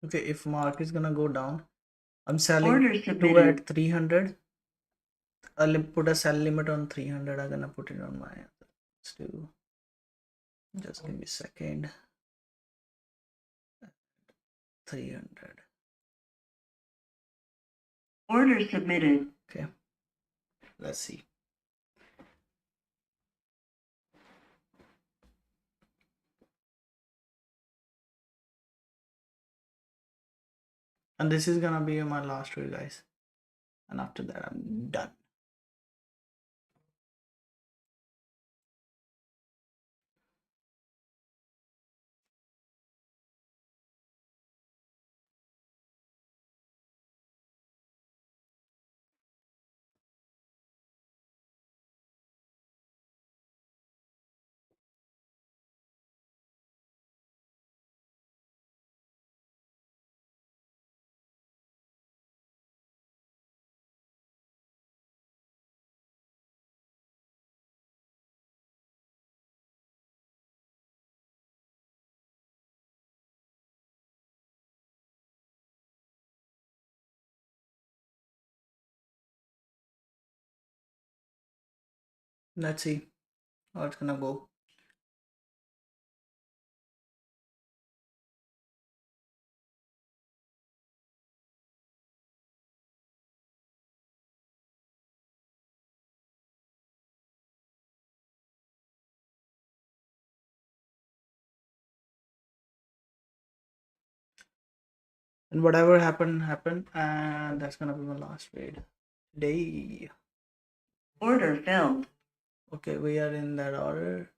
Okay, if market is gonna go down, I'm selling Order two submitted. at 300. I'll put a sell limit on 300. I'm gonna put it on my. Let's do. Just give me a second. 300. Order submitted. Okay. Let's see. And this is gonna be my last trade, guys. And after that, I'm done. Let's see how it's gonna go. And whatever happened, and that's gonna be my last trade today. Order filled. Okay, we are in that order,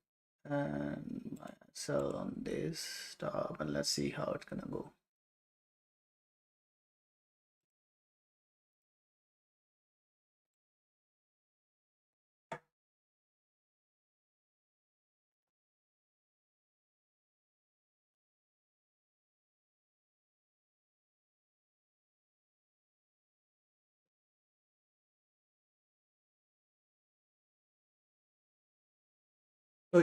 and sell on this stop, and let's see how it's gonna go. So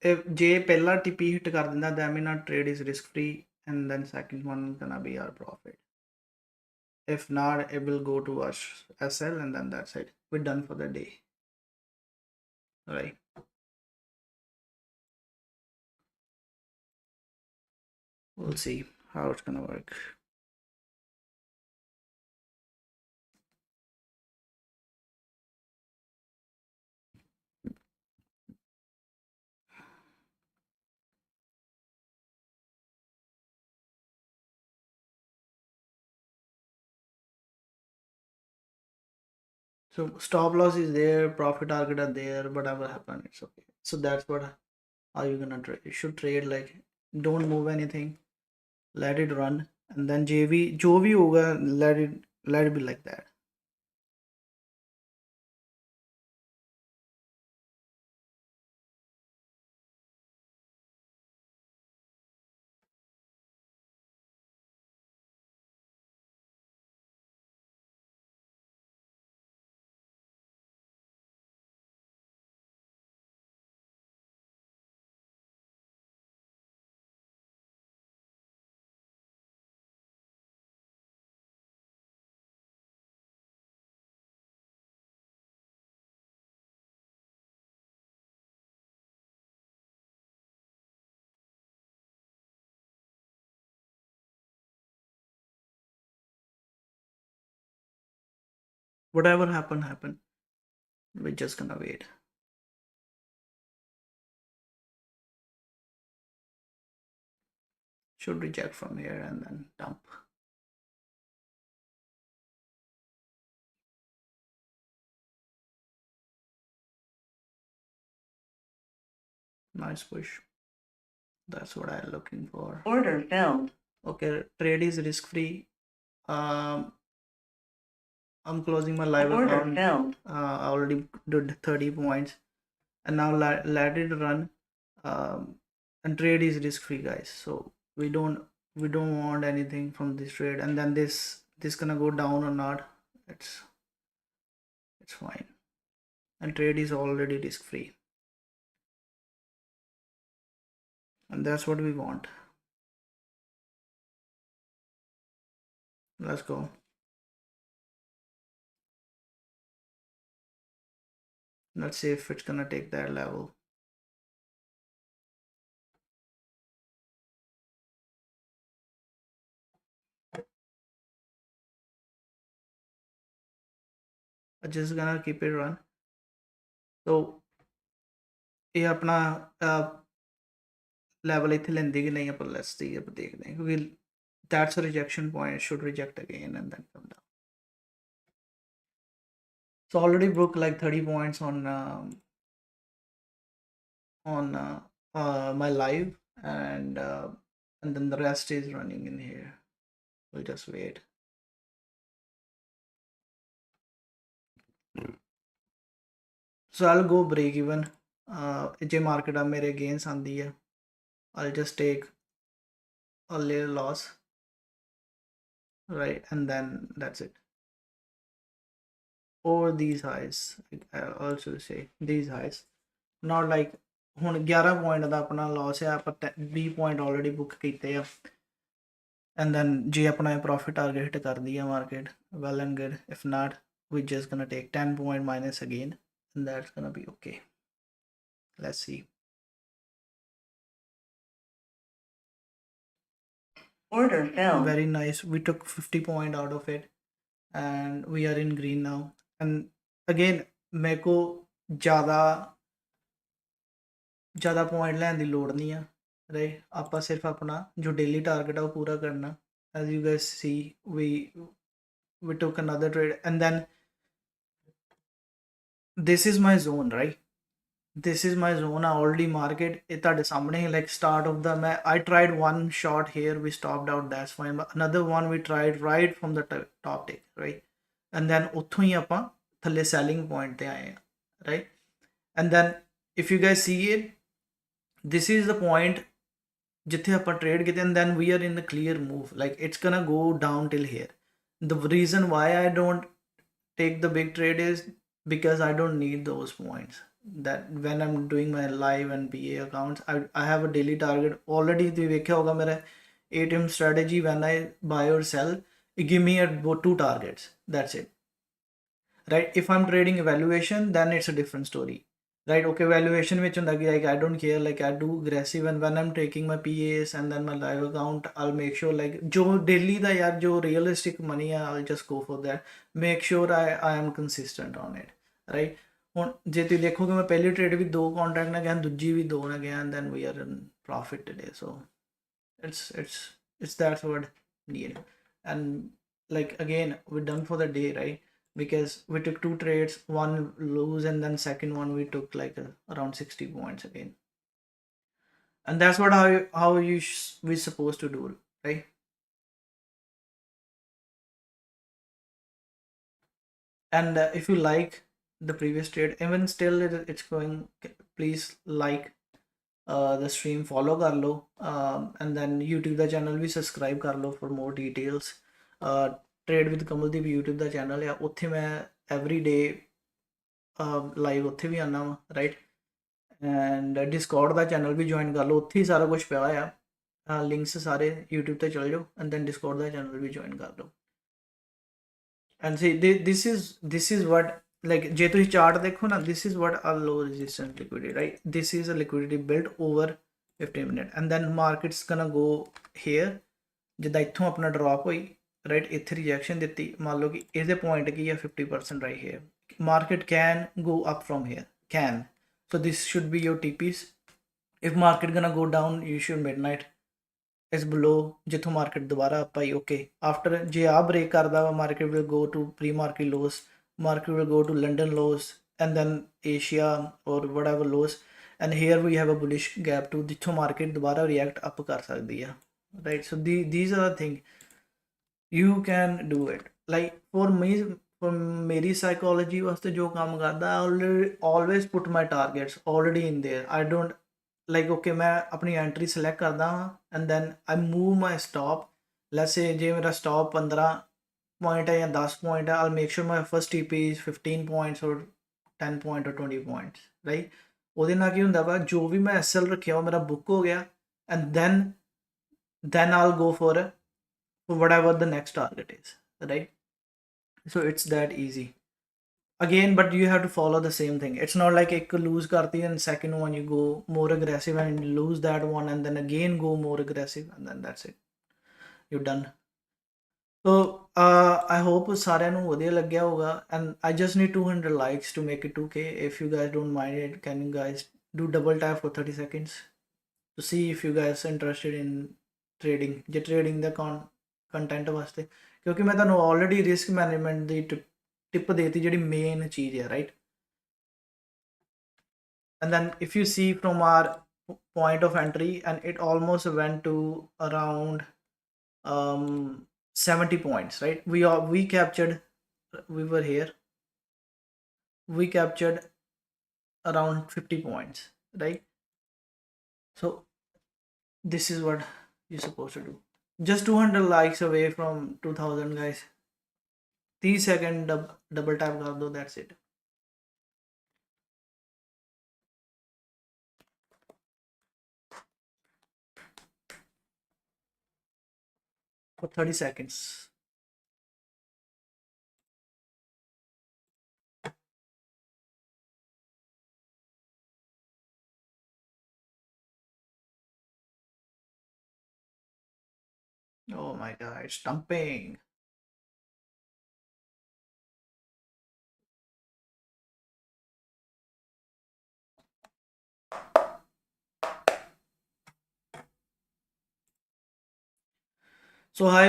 if J ਪਹਿਲਾ TP hit ਕਰ ਦਿੰਦਾ, that mean our trade is risk free, and then second one is gonna be our profit. If not, it will go to us SL, and then that's it. We're done for the day. All right. We'll see how it's gonna work. So stop loss is there, profit target are there, whatever happen, it's okay. So that's what how you gonna trade. You should trade like, don't move anything, let it run, and then JV जो भी होगा, let it be like that. Whatever happen. We're just gonna wait. Should reject from here and then dump. Nice push. That's what I'm looking for. Order filled. Okay, trade is risk free. I'm closing my live Order account. filled. I already did 30 points, and now let it run. And trade is risk free, guys. So we don't want anything from this trade. And then this gonna go down or not? It's fine. And trade is already risk free, and that's what we want. let's go. Let's see if it's gonna take that level. I'm just gonna keep it run. So ये अपना level ਇੱਥੇ ਲੈਂਦੀ ਕਿ ਨਹੀਂ ਆਪਾਂ let's see ਆਪਾਂ ਦੇਖਦੇ ਹਾਂ ਕਿਉਂਕਿ that's a rejection point. It should reject again and then come down. So already broke like 30 points on my live, and then the rest is running in here. We'll just wait. So I'll go break even. J market up mere gains aandi hai. I'll just take a little loss, right? And then that's it. Or these highs, I'll also say these highs. Not like ਹੁਣ 11 point ਦਾ ਆਪਣਾ Las ਹੈ ਆਪਾਂ 20 point already book ਕੀਤੇ ਆ and then ਜੇ ਆਪਣਾ profit target hit ਕਰਦੀ ਆ market well and good if not we just gonna take 10 point minus again and that's gonna be okay. Let's see. Order fell. Very nice. We took 50 point out of it and we are in green now. And again मेरे को ज़्यादा point लैन की लोड़ नहीं है, right? आप सिर्फ अपना जो डेली टारगेट है वो पूरा करना. As you guys see, we took another trade and then this is my zone, right? This is my zone. I already market it ਤੁਹਾਡੇ ਸਾਹਮਣੇ like start of the I tried one shot here, we stopped out, that's fine, but another one we tried right from the top tick, right? And then ਉੱਥੋਂ ਹੀ ਆਪਾਂ ਥੱਲੇ selling point ਤੇ ਆਏ, right? And then if you guys see it, this is the point ਜਿੱਥੇ ਆਪਾਂ trade ਕੀਤੇ and then we are in the clear move, like it's gonna go down till here. The reason why I don't take the big trade is because I don't need those points. That when I'm doing my live and BA accounts, I have a daily target already. ਤੁਸੀਂ ਵੇਖਿਆ ਹੋਗਾ ਮੇਰਾ ATM strategy, when I buy or sell, it give me about 2 targets, that's it, right? If I'm trading evaluation, then it's a different story, right? Okay, valuation which like I don't care, like I do aggressive, and when I'm taking my PAs and then my live account, I'll make sure like jo daily da yaar jo realistic money hai, I'll just go for that. Make sure I am consistent on it, right? ਹੁਣ ਜੇ ਤੁਸੀਂ ਦੇਖੋਗੇ ਮੈਂ ਪਹਿਲੀ trade ਵੀ 2 contract ਨਾਲ ਗਿਆ, ਦੂਜੀ ਵੀ 2 ਨਾਲ ਗਿਆ, and then we are in profit today. So it's that's what needed. And like again we're done for the day, right? Because we took 2 trades, one lose, and then second one we took like around 60 points again. And that's what how we supposed to do, right? And if you like the previous trade, even still it's going, please like the stream, follow kar lo, and then YouTube da channel भी subscribe कर लो for more details. Trade with Kamaldeep YouTube the channel ਆ, ਉੱਥੇ ਮੈਂ every day live ਉੱਥੇ ਵੀ ਆਉਣਾ ਵਾ, right? And Discord ਦਾ ਚੈਨਲ ਵੀ ਜੁਆਇਨ ਕਰ ਲਓ, ਉੱਥੇ ਹੀ ਸਾਰਾ ਕੁਝ ਪਿਆ ਆ, ਲਿੰਕਸ ਸਾਰੇ YouTube ਤੇ ਚਲ ਜਾਓ, ਐਂਡ ਦੈਨ Discord ਦਾ ਚੈਨਲ ਵੀ ਜੁਆਇਨ ਕਰ ਲਓ. And see, this is what, like ਜੇ ਤੁਸੀਂ ਚਾਰਟ ਦੇਖੋ ਨਾ, this is what a low resistance liquidity, right? This is a liquidity built over 15 minutes, and then market's gonna go here. ਜਿੱਦਾਂ ਇੱਥੋਂ ਆਪਣਾ ਡ੍ਰੌਪ ਹੋਈ, ਰਾਈਟ, ਇੱਥੇ ਰਿਜੈਕਸ਼ਨ ਦਿੱਤੀ, ਮੰਨ ਲਓ ਕਿ ਇਹਦੇ ਪੁਆਇੰਟ ਕੀ ਹੈ 50% right here. Market can go up from here, can. So this should be your TPs. If market gonna go down, you should midnight is below ਜਿੱਥੋਂ ਮਾਰਕੀਟ ਦੁਬਾਰਾ ਪਾਈ, okay. After ਜੇ ਆ ਬ੍ਰੇਕ ਕਰਦਾ ਵਾ, market will go to pre-market lows, market will go to London lows, and then Asia or whatever lows, and here we have a bullish gap to ਜਿੱਥੋਂ market ਦੁਬਾਰਾ react up ਕਰ ਸਕਦੀ ਆ, right? So these are the things you can do it. Like for me, for ਮੇਰੀ psychology ਵਾਸਤੇ ਜੋ ਕੰਮ ਕਰਦਾ, I always put my targets already in there. I don't like, okay, मैं अपनी एंट्री सेलेक्ट करता हाँ, and then I move my stop. Let's say जे मेरा stop 15 पॉइंट है या 10 पॉइंट है, I'll make sure my first TP is 15 points or 10 point or 20 points, right? ਉਹਦੇ ਨਾਲ ਕੀ ਹੁੰਦਾ ਵਾ, ਜੋ ਵੀ ਮੈਂ SL ਰੱਖਿਆ ਉਹ ਮੇਰਾ ਬੁੱਕ ਹੋ ਗਿਆ, and then I'll go for for whatever the next target is, right? So it's that easy. Again, but you have to follow the same thing. It's not like ek lose karti and second one you go more aggressive and lose that one and then again go more aggressive and then that's it. You're done. So I hope ਸਾਰਿਆਂ ਨੂੰ ਵਧੀਆ ਲੱਗਿਆ ਹੋਗਾ and I just need 200 likes to make it 2k. If you guys don't mind it, can you guys do double tap for 30 seconds to see if you guys interested in trading ਜੇ trading ਦਾ content ਵਾਸਤੇ, ਕਿਉਂਕਿ ਮੈਂ ਤੁਹਾਨੂੰ already risk management ਦੀ tip ਦੇਤੀ ਜਿਹੜੀ main ਚੀਜ਼ ਹੈ, right? And then if you see from our point of entry and it almost went to around 70 points, right? We captured, we were here, we captured around 50 points, right? So this is what you're supposed to do. Just 200 likes away from 2000 guys. 30 second double tap kar do, that's it. For 30 seconds. Oh my god, it's dumping. So hi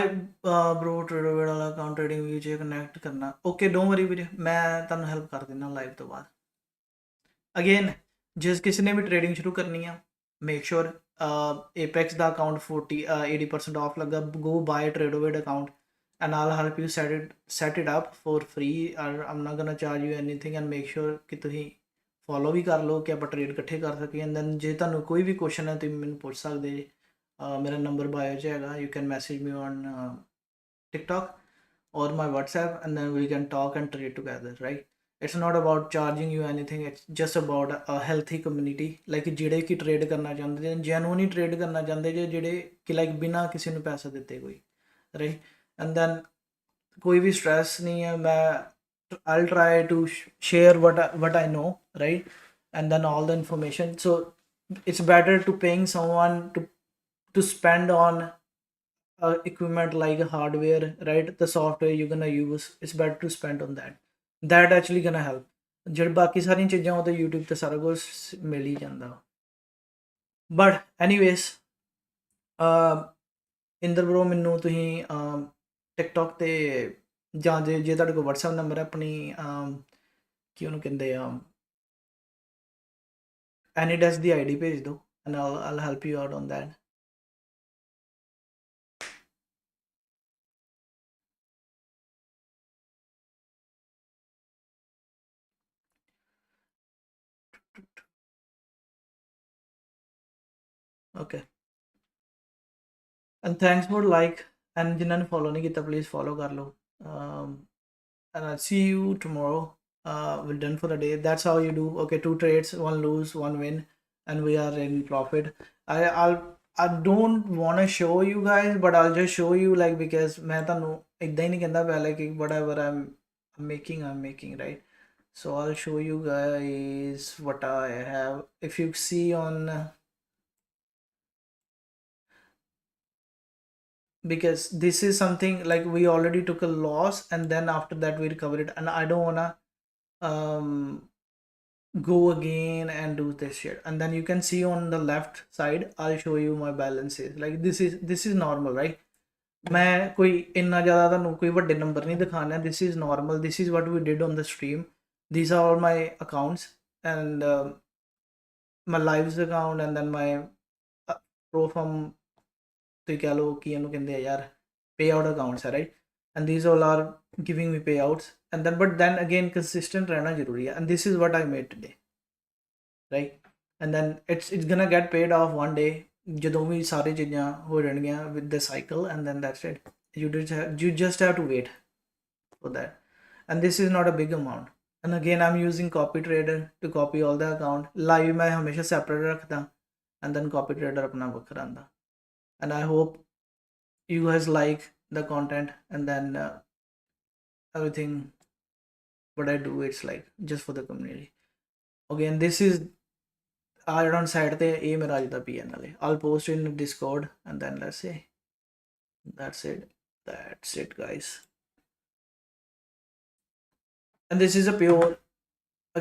bro, trader ਵਾਲਾ account trading view ਚ connect ਕਰਨਾ. Okay, don't worry ਵੀਰੇ, ਮੈਂ ਤੁਹਾਨੂੰ help ਕਰ ਦਿੰਦਾ live ਤੋਂ ਬਾਅਦ. Again, ਜਿਸ ਕਿਸੇ ਨੇ ਵੀ trading ਸ਼ੁਰੂ ਕਰਨੀ ਆ, make sure Apex ਦਾ account 80% off ਲੱਗਾ, go buy Tradeovate account and I'll help you set it up for free. I'm not gonna charge you anything and make sure ਕਿ ਤੁਸੀਂ follow ਵੀ ਕਰ ਲਓ ਕਿ ਆਪਾਂ trade ਇਕੱਠੇ ਕਰ ਸਕੀਏ. And then ਜੇ ਤੁਹਾਨੂੰ ਕੋਈ ਵੀ question ਹੈ ਤੁਸੀਂ ਮੈਨੂੰ ਪੁੱਛ ਸਕਦੇ ਜੇ. मेरा नंबर बायो च हैगा. You can message me on TikTok or my WhatsApp and then we can talk and trade together, right? It's not about charging you anything. It's just about a healthy community. Like ਜਿਹੜੇ ਕਿ trade ਕਰਨਾ ਚਾਹੁੰਦੇ ਨੇ, genuinely trade ਕਰਨਾ ਚਾਹੁੰਦੇ ਜੇ, ਜਿਹੜੇ ਕਿ like ਬਿਨਾਂ ਕਿਸੇ ਨੂੰ ਪੈਸਾ ਦਿੱਤੇ ਕੋਈ, right? And then ਕੋਈ ਵੀ stress ਨਹੀਂ ਹੈ. I'll try to share what I know, right? And then all the information. So it's better to paying someone to spend on equipment like hardware, right? The software you're gonna use, it's better to spend on that actually gonna help. ਜਿਹੜੇ ਬਾਕੀ ਸਾਰੀਆਂ ਚੀਜ਼ਾਂ ਉਹ ਤਾਂ YouTube ਤੇ ਸਾਰਾ ਕੁਝ ਮਿਲ ਹੀ ਜਾਂਦਾ. But anyways, ਇੰਦਰ ਬ్రో ਮੈਨੂੰ ਤੁਸੀਂ TikTok ਤੇ ਜਾਂ ਜੇ ਤੁਹਾਡੇ ਕੋਲ WhatsApp ਨੰਬਰ ਹੈ ਆਪਣੀ ਕੀ ਉਹਨੂੰ ਕਹਿੰਦੇ ਆ Anydesk ਦੀ ID ਭੇਜ ਦਿਓ and I'll help you out on that. Okay, and thanks for like, and ਜਿਨ੍ਹਾਂ ਨੇ follow ਨਹੀਂ ਕੀਤਾ please follow ਕਰ ਲਓ. And I'll see you tomorrow. We're done for the day. That's how you do. Okay, 2 trades, 1 lose, 1 win, and we are in profit. I don't want to show you guys, but I'll just show you like because मैं ਤੁਹਾਨੂੰ इतना ही नहीं कहता पहले कि whatever I'm making, right? So I'll show you guys what I have. If you see on because this is something like we already took a loss and then after that we recovered it, and I don't wanna go again and do this shit. And then you can see on the left side I'll show you my balances. Like this is normal, right? मैं कोई इन्ना ज़्यादा ਤੁਹਾਨੂੰ ਕੋਈ ਵੱਡੇ number ਨਹੀਂ ਦਿਖਾਣਾ. This is normal. This is what we did on the stream. These are all my accounts and my lives account and then my pro from ਤੁਸੀਂ ਕਹਿ ਲਓ ਕੀ ਇਹਨੂੰ ਕਹਿੰਦੇ ਆ ਯਾਰ payout accounts ਹੈ, right? And these all are giving me payouts. And then but then again consistent ਰਹਿਣਾ ਜ਼ਰੂਰੀ ਹੈ. And this is what I made today, right? And then it's gonna get paid off one day ਜਦੋਂ ਵੀ ਸਾਰੀ ਚੀਜ਼ਾਂ ਹੋ ਜਾਣਗੀਆਂ with the cycle, and then that's it. You just have to wait for that. And this is not a big amount. And again I'm using copy trader to copy all the account. Live मैं हमेशा separate ਰੱਖਦਾ and then copy trader अपना ਵੱਖਰਾ ਆਂਦਾ. And I hope you guys like the content, and then everything what I do, it's like just for the community. Again, this is on site ਤੇ ਇਹ ਮੇਰਾ ਅੱਜ ਦਾ PNL ਹੈ. I'll post in Discord, and then let's say that's it guys. And this is a pure,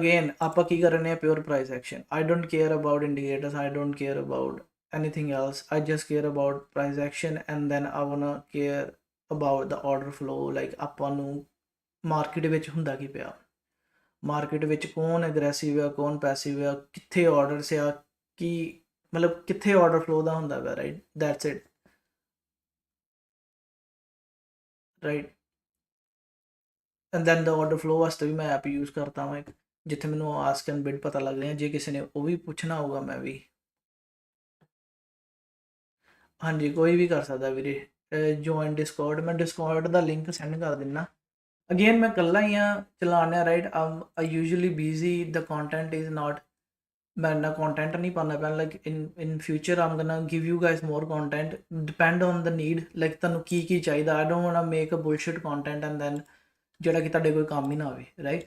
again ਆਪਾਂ ਕੀ ਕਰ ਰਹੇ ਹਾਂ, pure price action. I don't care about indicators, I don't care about anything else. I just care about price action, and then I wanna care about the order flow. Like ਆਪਾਂ ਨੂੰ market ਵਿੱਚ ਹੁੰਦਾ ਕੀ ਪਿਆ, market ਵਿੱਚ ਕੌਣ aggressive ਆ, ਕੌਣ passive ਆ, ਕਿੱਥੇ ਆਰਡਰਸ ਆ, ਕੀ ਮਤਲਬ ਕਿੱਥੇ ਆਰਡਰ ਫਲੋ ਦਾ ਹੁੰਦਾ ਪਿਆ, right, that's it, right. And then ਦਾ ਆਰਡਰ ਫਲੋ ਵਾਸਤੇ ਵੀ ਮੈਂ ਐਪ ਯੂਜ਼ ਕਰਤਾ ਵਾਂ ਇੱਕ, ਜਿੱਥੇ ਮੈਨੂੰ ਆਸਕ ਐਂਡ ਬਿਡ ਪਤਾ ਲੱਗ ਰਿਹਾ। ਜੇ ਕਿਸੇ ਨੇ ਉਹ ਵੀ ਪੁੱਛਣਾ ਹੋਊਗਾ ਮੈਂ ਵੀ, ਹਾਂਜੀ ਕੋਈ ਵੀ ਕਰ ਸਕਦਾ ਵੀਰੇ। ਜੁਆਇਨ ਡਿਸਕੌਰਡ, ਮੈਂ ਡਿਸਕੌਰਡ ਦਾ ਲਿੰਕ ਸੈਂਡ ਕਰ ਦਿੰਦਾ। ਅਗੇਨ ਮੈਂ ਇਕੱਲਾ ਹੀ ਆ ਚਲਾਉਣਾ, right. I usually busy, the content is not, मैं ना कंटेंट नहीं पाना पैना। Like in future I'm gonna give you guys more content, depend on the need, like ਤੁਹਾਨੂੰ ਕੀ ਚਾਹੀਦਾ। I don't wanna make a bullshit content and then ਜਿਹੜਾ ਕਿ ਤੁਹਾਡੇ ਕੋਈ ਕੰਮ ਹੀ ਨਾ ਆਵੇ, right?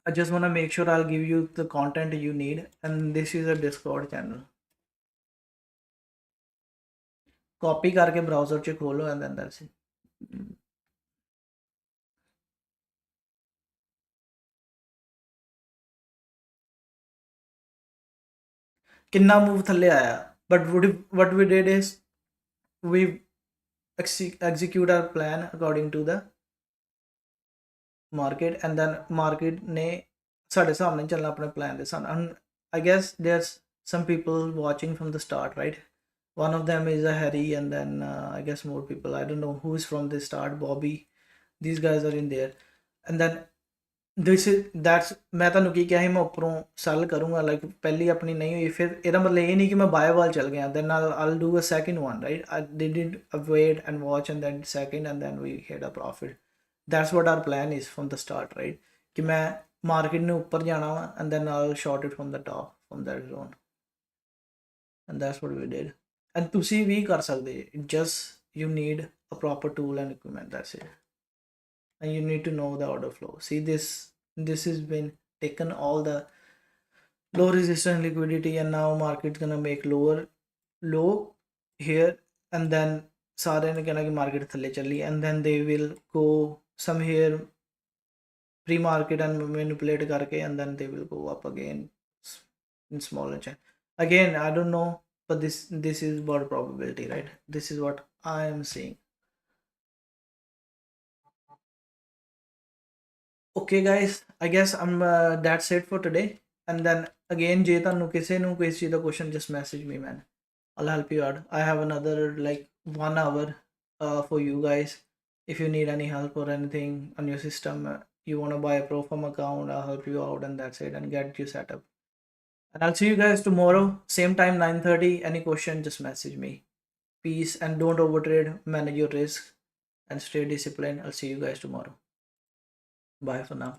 I just wanna make sure I'll give you the content you need, and this is a Discord channel. Copy ਕਰਕੇ browser 'ਚ ਖੋਲੋ, and then that's it. ਕਿੰਨਾ ਮੂਵ ਥੱਲੇ ਆਇਆ, but what we did is we execute our plan according to the market, and then market ਨੇ ਸਾਡੇ ਹਿਸਾਬ ਨਾਲ ਚੱਲਣਾ, ਆਪਣੇ plan ਦੇ ਹਿਸਾਬ ਨਾਲ। I guess there's some people watching from the start, right? One of them is a Harry, and then I guess more people, I don't know who is from the start, Bobby, these guys are in there, and then that's ਮੈਂ ਤੁਹਾਨੂੰ ਕੀ ਕਿਹਾ ਸੀ, ਮੈਂ ਉੱਪਰੋਂ cell ਕਰੂੰਗਾ, like ਪਹਿਲੀ ਆਪਣੀ ਨਹੀਂ ਹੋਈ, ਫਿਰ ਇਹਦਾ ਮਤਲਬ ਇਹ ਨਹੀਂ ਕਿ ਮੈਂ ਬਾਏ ਵਾਲ ਚਲ ਗਿਆ, then I'll do a second one, right? I did wait and watch, and then second, and then we hit a profit. That's what our plan is from the start, right? ਕਿ ਮੈਂ market ਨੂੰ ਉੱਪਰ ਜਾਣਾ ਵਾ, and then I'll short it from the top, from that zone, and that's what we did. And ਤੁਸੀਂ ਵੀ ਕਰ ਸਕਦੇ, just you need a proper tool and equipment, that's it. And you need to know the order flow. See, this has been taken all the low resistance liquidity, and now market's gonna make low here, and then सारे ने कहना कि market थल्ले चली, and then they will go some here pre-market and manipulate करके, and then they will go up again in smaller chain. Again, I don't know, but this is about probability, right? This is what I am seeing. Okay guys, I guess that's it for today. And then again, ਜੇ ਤੁਹਾਨੂੰ ਕਿਸੇ ਨੂੰ ਕੋਈ ਚੀਜ਼ ਦਾ question, just message me, man. I'll help you out. I have another like 1 hour for you guys. If you need any help or anything on your system, you want to buy a pro form account, I'll help you out, and that's it, and get you set up. And I'll see you guys tomorrow, same time, 9:30. Any question, just message me. Peace, and don't overtrade, manage your risk, and stay disciplined. I'll see you guys tomorrow. Bye for now.